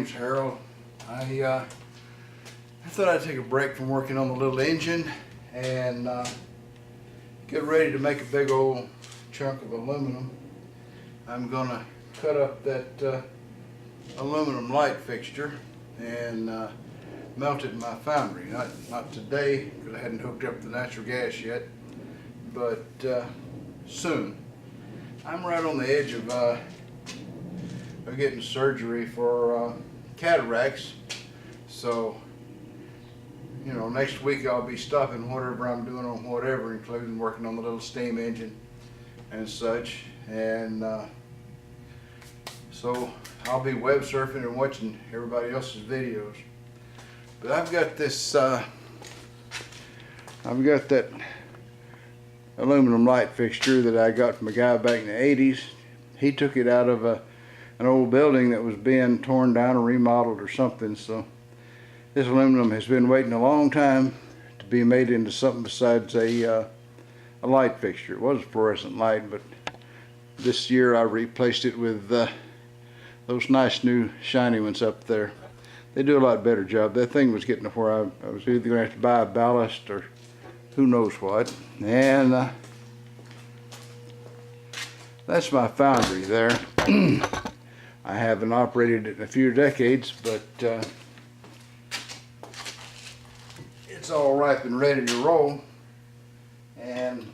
name's Harold. I thought I'd take a break from working on the little engine and get ready to make a big old chunk of aluminum. I'm gonna cut up that aluminum light fixture and melt it in my foundry. Not today, because I hadn't hooked up the natural gas yet, but soon. I'm right on the edge of getting surgery for cataracts, so you know, next week I'll be stopping whatever I'm doing on whatever, including working on the little steam engine and such, and so I'll be web surfing and watching everybody else's videos. But I've got this I've got that aluminum light fixture that I got from a guy back in the 80s. He took it out of an old building that was being torn down or remodeled or something, so this aluminum has been waiting a long time to be made into something besides a light fixture. It was a fluorescent light, but this year I replaced it with those nice new shiny ones up there. They do a lot better job. That thing was getting to where I was either going to have to buy a ballast or who knows what. And that's my foundry there. I haven't operated it in a few decades, but it's all ripe and ready to roll. And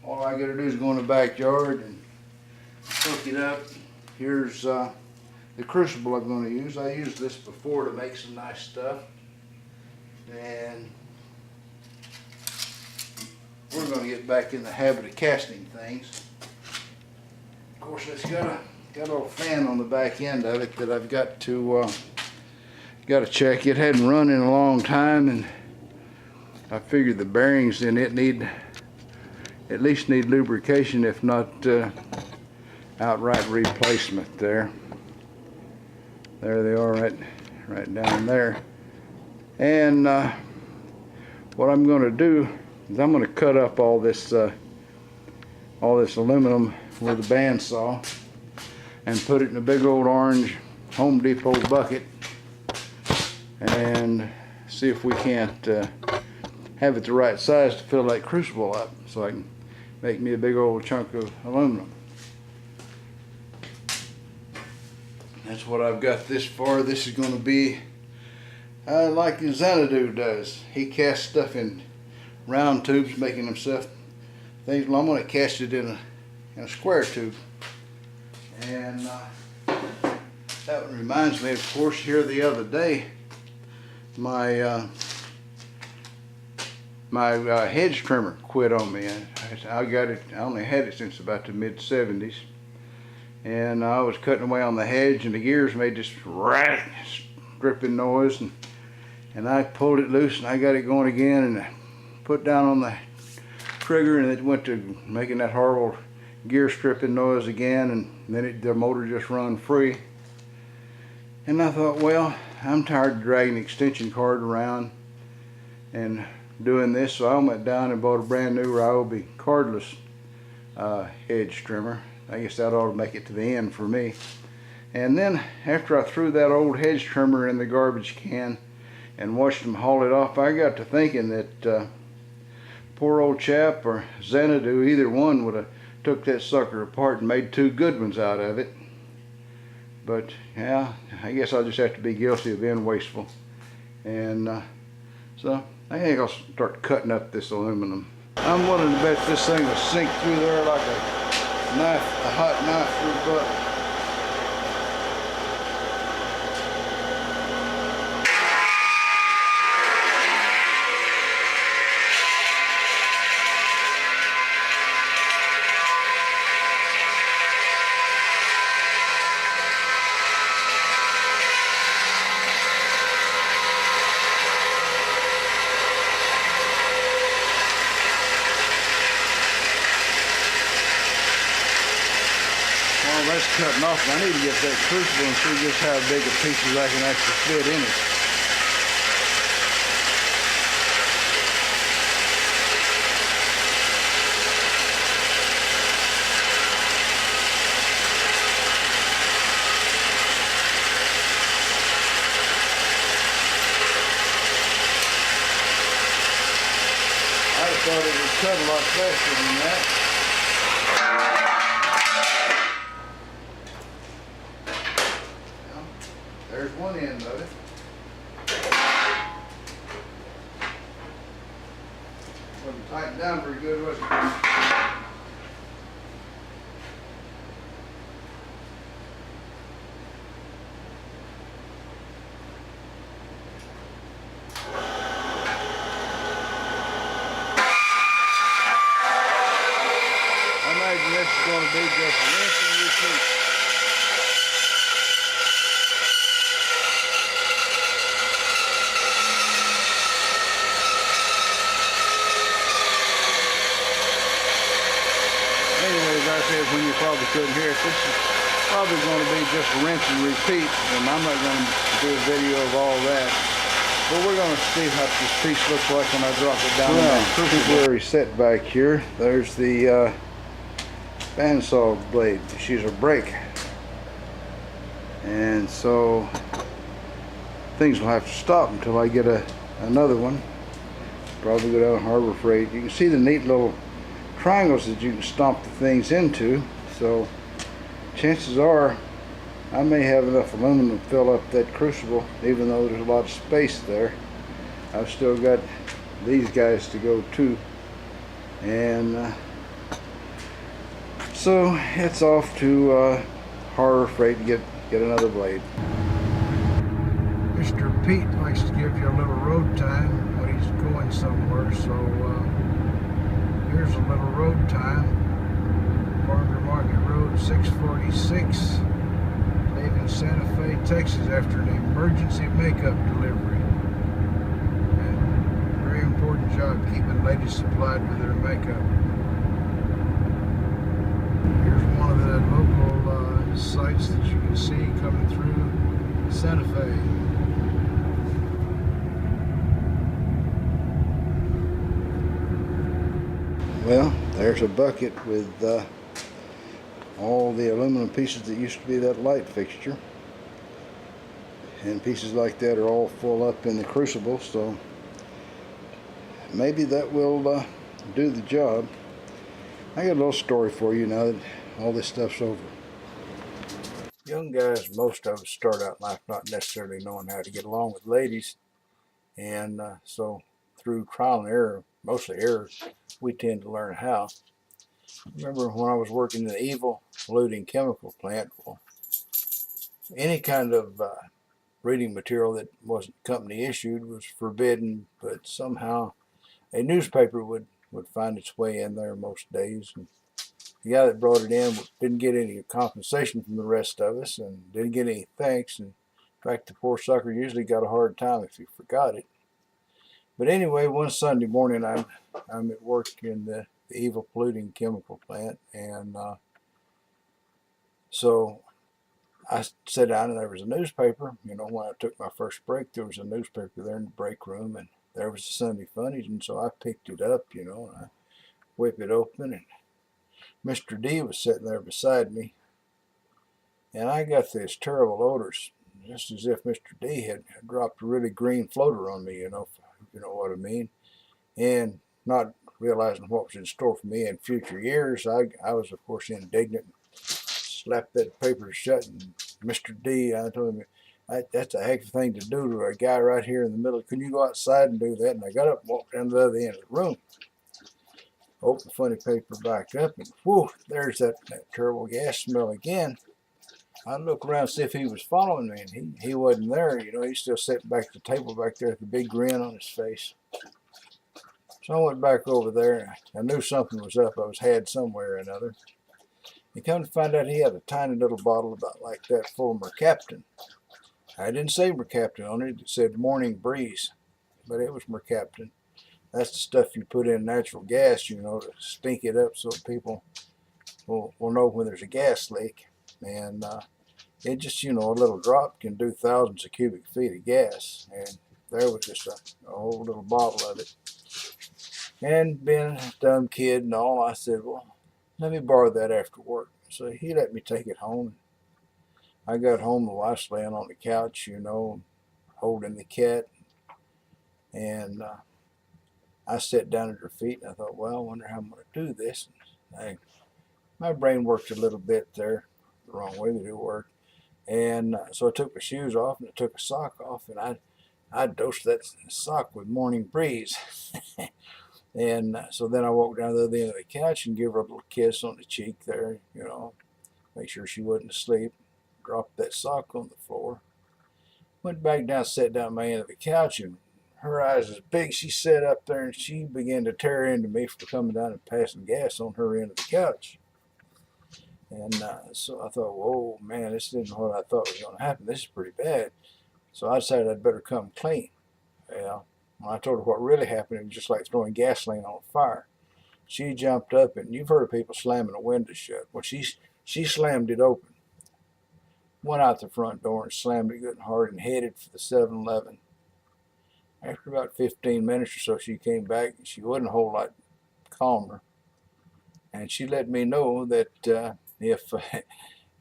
all I gotta do is go in the backyard and hook it up. Here's the crucible I'm going to use. I used this before to make some nice stuff, and we're going to get back in the habit of casting things. Of course, it's got a little fan on the back end of it that I've got to check. It hadn't run in a long time, and I figured the bearings in it at least need lubrication, if not outright replacement. There they are, right down there. And what I'm going to do is I'm going to cut up all this aluminum with a bandsaw and put it in a big old orange Home Depot bucket and see if we can't have it the right size to fill that crucible up, so I can make me a big old chunk of aluminum. That's what I've got this far. This is going to be like the Xanadu does. He casts stuff in round tubes, making himself things. Well, I'm going to cast it in a square tube. And that one reminds me, of course, here the other day, my hedge trimmer quit on me. I got it. I only had it since about the mid-70s. And I was cutting away on the hedge, and the gears made this stripping noise, and I pulled it loose, and I got it going again, and I put down on the trigger, and it went to making that horrible gear stripping noise again, and then the motor just run free. And I thought, well, I'm tired of dragging the extension cord around and doing this, so I went down and bought a brand new Ryobi cordless hedge trimmer. I guess that ought to make it to the end for me. And then after I threw that old hedge trimmer in the garbage can and watched them haul it off, I got to thinking that poor old chap or Xanadu, either one, would have took that sucker apart and made two good ones out of it. But yeah, I guess I'll just have to be guilty of being wasteful. And so I think I'll start cutting up this aluminum. I'm willing to bet this thing will sink through there like a hot knife through butter. That's cutting off. I need to get that crucible and see just how big a pieces I can actually fit in it. thought it would cut a lot faster than that. Well, there's one end of it. Wasn't tightened down very good, was it? This is going to be just rinse and repeat. Anyways, I said when you probably couldn't hear it, this is probably going to be just rinse and repeat, and I'm not going to do a video of all that. But we're going to see how this piece looks like when I drop it down. Well, temporary set back here. There's the bandsaw blade. She's a brake, and so things will have to stop until I get another one. Probably go down Harbor Freight. You can see the neat little triangles that you can stomp the things into, so chances are I may have enough aluminum to fill up that crucible, even though there's a lot of space there. I've still got these guys to go too, and so it's off to Harbor Freight to get another blade. Mr. Pete likes to give you a little road time when he's going somewhere, so here's a little road time. Farmer Market Road 646, leaving Santa Fe, Texas after an emergency makeup delivery. And very important job keeping ladies supplied with their makeup. Here's one of the local sites that you can see coming through Santa Fe. Well, there's a bucket with all the aluminum pieces that used to be that light fixture. And pieces like that are all full up in the crucible, so maybe that will do the job. I got a little story for you now that all this stuff's over. Young guys, most of us start out in life not necessarily knowing how to get along with ladies, and so through trial and error, mostly error, we tend to learn how. Remember when I was working in the evil polluting chemical plant, well, any kind of reading material that wasn't company issued was forbidden, but somehow a newspaper would find its way in there most days. And the guy that brought it in didn't get any compensation from the rest of us and didn't get any thanks. And in fact, the poor sucker usually got a hard time if he forgot it. But anyway, one Sunday morning, I'm at work in the evil polluting chemical plant, and so I sat down and there was a newspaper. You know, when I took my first break, there was a newspaper there in the break room, and there was the Sunday Funnies, and so I picked it up, you know, and I whipped it open, and Mr. D was sitting there beside me, and I got this terrible odors, just as if Mr. D had dropped a really green floater on me, you know what I mean, and not realizing what was in store for me in future years, I was of course indignant, slapped that paper shut, and Mr. D, I told him, that's a heck of a thing to do to a guy right here in the middle. Can you go outside and do that? And I got up and walked down to the other end of the room, opened the funny paper back up, and whew, there's that terrible gas smell again. I looked around to see if he was following me, and he wasn't there. You know, he's still sitting back at the table back there with a big grin on his face. So I went back over there. I knew something was up. I was had somewhere or another. And come to find out, he had a tiny little bottle about like that full of mercaptan. I didn't say mercaptan on it. It said Morning Breeze, but it was mercaptan. That's the stuff you put in natural gas, you know, to stink it up so people will know when there's a gas leak. And it just, you know, a little drop can do thousands of cubic feet of gas. And there was just a whole little bottle of it. And being a dumb kid and all, I said, well, let me borrow that after work. So he let me take it home. I got home, the wife's laying on the couch, you know, holding the cat. And I sat down at her feet and I thought, well, I wonder how I'm going to do this. And my brain worked a little bit there, the wrong way that it worked. And so I took my shoes off and I took a sock off and I dosed that sock with Morning Breeze. And so then I walked down to the other end of the couch and gave her a little kiss on the cheek there, make sure she wasn't asleep. Dropped that sock on the floor. Went back down, sat down at my end of the couch, and her eyes was big. She sat up there and she began to tear into me for coming down and passing gas on her end of the couch. And so I thought, whoa, man, this isn't what I thought was going to happen. This is pretty bad. So I decided I'd better come clean. Well, when I told her what really happened, it was just like throwing gasoline on a fire. She jumped up, and you've heard of people slamming a window shut. Well, she slammed it open, went out the front door and slammed it good and hard and headed for the 7-Eleven. After about 15 minutes or so, she came back and she wasn't a whole lot calmer. And she let me know that if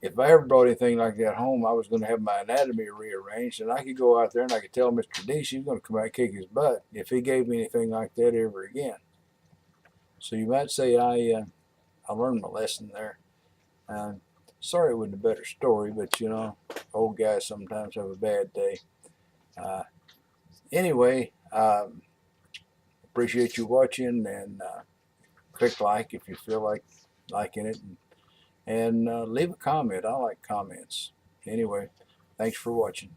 if I ever brought anything like that home, I was going to have my anatomy rearranged, and I could go out there and I could tell Mr. D she's going to come out and kick his butt if he gave me anything like that ever again. So you might say I learned my lesson there. Sorry it wasn't a better story, but old guys sometimes have a bad day. Uh, anyway, appreciate you watching, and click like if you feel like liking it, and leave a comment. I like comments. Anyway, thanks for watching.